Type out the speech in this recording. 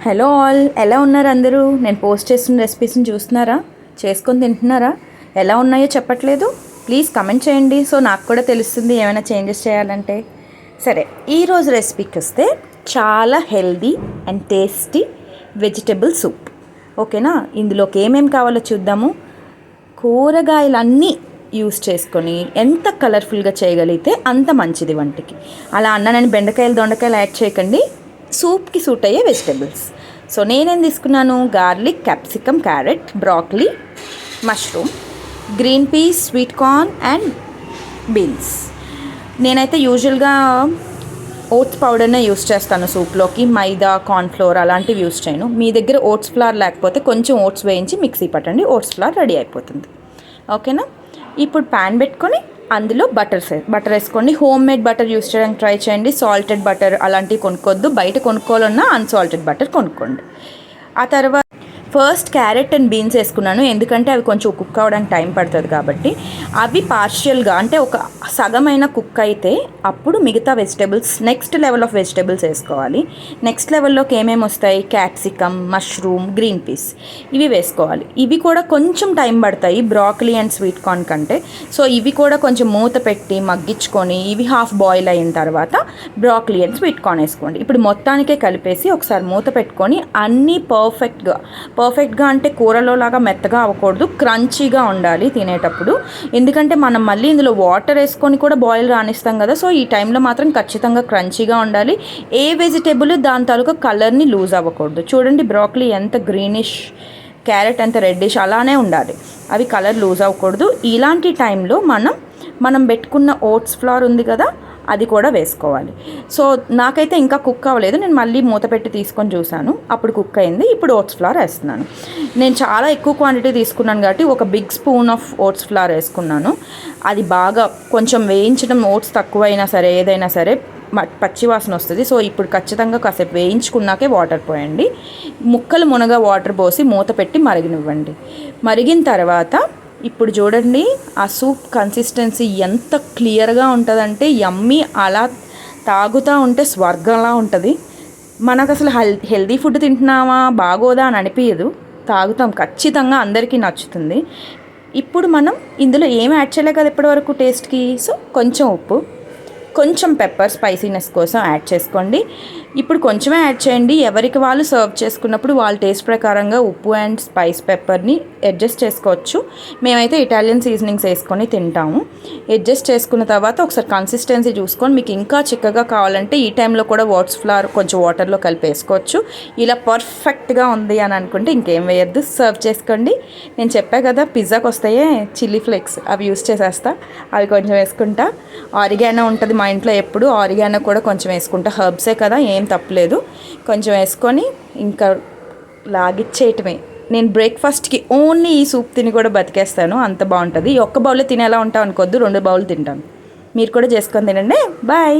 Hello all, ఎలా ఉన్నారు అందరూ? నేను పోస్ట్ చేస్తున్న రెసిపీస్ని చూస్తున్నారా? చేసుకొని తింటున్నారా? ఎలా ఉన్నాయో చెప్పట్లేదు? ప్లీజ్ కమెంట్ చేయండి, సో నాకు కూడా తెలుస్తుంది ఏమైనా చేంజెస్ చేయాలంటే. సరే, ఈరోజు రెసిపీకి వస్తే చాలా healthy and tasty vegetable soup. ఓకేనా? ఇందులోకి ఏమేమి కావాలో చూద్దాము. కూరగాయలన్నీ యూస్ చేసుకొని ఎంత కలర్ఫుల్గా చేయగలిగితే అంత మంచిది వంటికి. అలా అన్నానని బెండకాయలు దొండకాయలు యాడ్ చేయకండి, సూప్కి సూట్ అయ్యే వెజిటబుల్స్. సో నేనేం తీసుకున్నాను? Garlic, capsicum, carrot, broccoli, mushroom, green peas, sweet corn and beans. నేనైతే యూజువల్గా ఓట్స్ పౌడర్నే యూస్ చేస్తాను సూప్లోకి. మైదా, కార్న్ఫ్లోర్ అలాంటివి యూస్ చేయను. మీ దగ్గర ఓట్స్ ఫ్లవర్ లేకపోతే కొంచెం ఓట్స్ వేయించి మిక్సీ పట్టండి, ఓట్స్ ఫ్లవర్ రెడీ అయిపోతుంది. ఓకేనా? ఇప్పుడు ప్యాన్ పెట్టుకొని అందులో బటర్ వేసుకోండి. హోమ్ మేడ్ బటర్ యూస్ చేయడానికి ట్రై చేయండి. సాల్టెడ్ బటర్ అలాంటివి కొనుక్కోవద్దు. బయట కొనుక్కోవాలన్నా అన్సాల్టెడ్ బటర్ కొనుక్కోండి. ఆ తర్వాత ఫస్ట్ క్యారెట్ అండ్ బీన్స్ వేసుకున్నాను, ఎందుకంటే అవి కొంచెం కుక్ అవ్వడానికి టైం పడుతుంది కాబట్టి. అవి పార్షియల్గా అంటే ఒక సగమైన కుక్ అయితే అప్పుడు మిగతా vegetables, next level of vegetables వేసుకోవాలి. నెక్స్ట్ లెవెల్లోకి ఏమేమి వస్తాయి? క్యాప్సికమ్, మష్రూమ్, గ్రీన్ పీస్, ఇవి వేసుకోవాలి. ఇవి కూడా కొంచెం టైం పడతాయి బ్రాకలీ అండ్ స్వీట్ కార్న్ కంటే. సో ఇవి కూడా కొంచెం మూత పెట్టి మగ్గించుకొని ఇవి హాఫ్ బాయిల్ అయిన తర్వాత బ్రాకలీ అండ్ స్వీట్ కార్న్ వేసుకోండి. ఇప్పుడు మొత్తానికే కలిపేసి ఒకసారి మూత పెట్టుకొని అన్నీ పర్ఫెక్ట్గా అంటే కూరలో లాగా మెత్తగా అవ్వకూడదు, క్రంచీగా ఉండాలి తినేటప్పుడు. ఎందుకంటే మనం మళ్ళీ ఇందులో వాటర్ వేసుకొని కూడా బాయిల్ రానిస్తాం కదా. సో ఈ టైంలో మాత్రం ఖచ్చితంగా క్రంచీగా ఉండాలి. ఏ వెజిటేబుల్ దాని తాలూకా కలర్ని లూజ్ అవ్వకూడదు. చూడండి, బ్రాకలీ ఎంత గ్రీనిష్, క్యారెట్ ఎంత రెడ్డిష్ అలానే ఉండాలి, అవి కలర్ లూజ్ అవ్వకూడదు. ఇలాంటి టైంలో మనం పెట్టుకున్న ఓట్స్ ఫ్లవర్ ఉంది కదా, అది కూడా వేసుకోవాలి. సో నాకైతే ఇంకా కుక్ అవ్వలేదు, నేను మళ్ళీ మూత పెట్టి తీసుకొని చూశాను, అప్పుడు కుక్ అయింది. ఇప్పుడు ఓట్స్ ఫ్లవర్ వేస్తున్నాను. నేను చాలా ఎక్కువ క్వాంటిటీ తీసుకున్నాను కాబట్టి ఒక big spoon of oats flour వేసుకున్నాను. అది బాగా కొంచెం వేయించడం, ఓట్స్ తక్కువైనా సరే ఏదైనా సరే పచ్చివాసన వస్తుంది. సో ఇప్పుడు ఖచ్చితంగా కాసేపు వేయించుకున్నాకే వాటర్ పోయండి. ముక్కలు మునగా వాటర్ పోసి మూత పెట్టి మరగనివ్వండి. మరిగిన తర్వాత ఇప్పుడు చూడండి, ఆ సూప్ కన్సిస్టెన్సీ ఎంత క్లియర్గా ఉంటుందంటే యమ్మీ, అలా తాగుతూ ఉంటే స్వర్గంలా ఉంటుంది. మనకు అసలు హెల్దీ ఫుడ్ తింటున్నామా, బాగోదా అని అనిపించదు, తాగుతాం, ఖచ్చితంగా అందరికీ నచ్చుతుంది. ఇప్పుడు మనం ఇందులో ఏమి యాడ్ చేయలే కదా ఇప్పటివరకు టేస్ట్కి. సో కొంచెం ఉప్పు, కొంచెం పెప్పర్ స్పైసీనెస్ కోసం యాడ్ చేసుకోండి. ఇప్పుడు కొంచెమే యాడ్ చేయండి. ఎవరికి వాళ్ళు సర్వ్ చేసుకున్నప్పుడు వాళ్ళ టేస్ట్ ప్రకారంగా ఉప్పు అండ్ స్పైస్ పెప్పర్ని అడ్జస్ట్ చేసుకోవచ్చు. మేమైతే ఇటాలియన్ సీజనింగ్స్ వేసుకొని తింటాము. అడ్జస్ట్ చేసుకున్న తర్వాత ఒకసారి కన్సిస్టెన్సీ చూసుకొని మీకు ఇంకా చిక్కగా కావాలంటే ఈ టైంలో కూడా ఓట్స్ ఫ్లవర్ కొంచెం వాటర్లో కలిపి వేసుకోవచ్చు. ఇలా పర్ఫెక్ట్గా ఉంది అని అనుకుంటే ఇంకేం వేయద్దు, సర్వ్ చేసుకోండి. నేను చెప్పా కదా పిజ్జాకి వస్తాయే చిల్లీ ఫ్లేక్స్, అవి యూస్ చేసేస్తా, అవి కొంచెం వేసుకుంటా. ఆరిగానో ఉంటుంది మా ఇంట్లో ఎప్పుడు, ఆరిగానో కూడా కొంచెం వేసుకుంటా. హర్బ్సే కదా, ఏం తప్పలేదు. కొంచెం వేసుకొని ఇంకా లాగిచ్చేయటమే. నేను బ్రేక్ఫాస్ట్కి ఓన్లీ ఈ సూప్ తిని కూడా బతికేస్తాను, అంత బాగుంటుంది. ఒక్క బౌల్లో తినేలా ఉంటాం అనుకోద్దు, 2 బౌల్ తింటాను. మీరు కూడా చేసుకొని తినండి. బాయ్.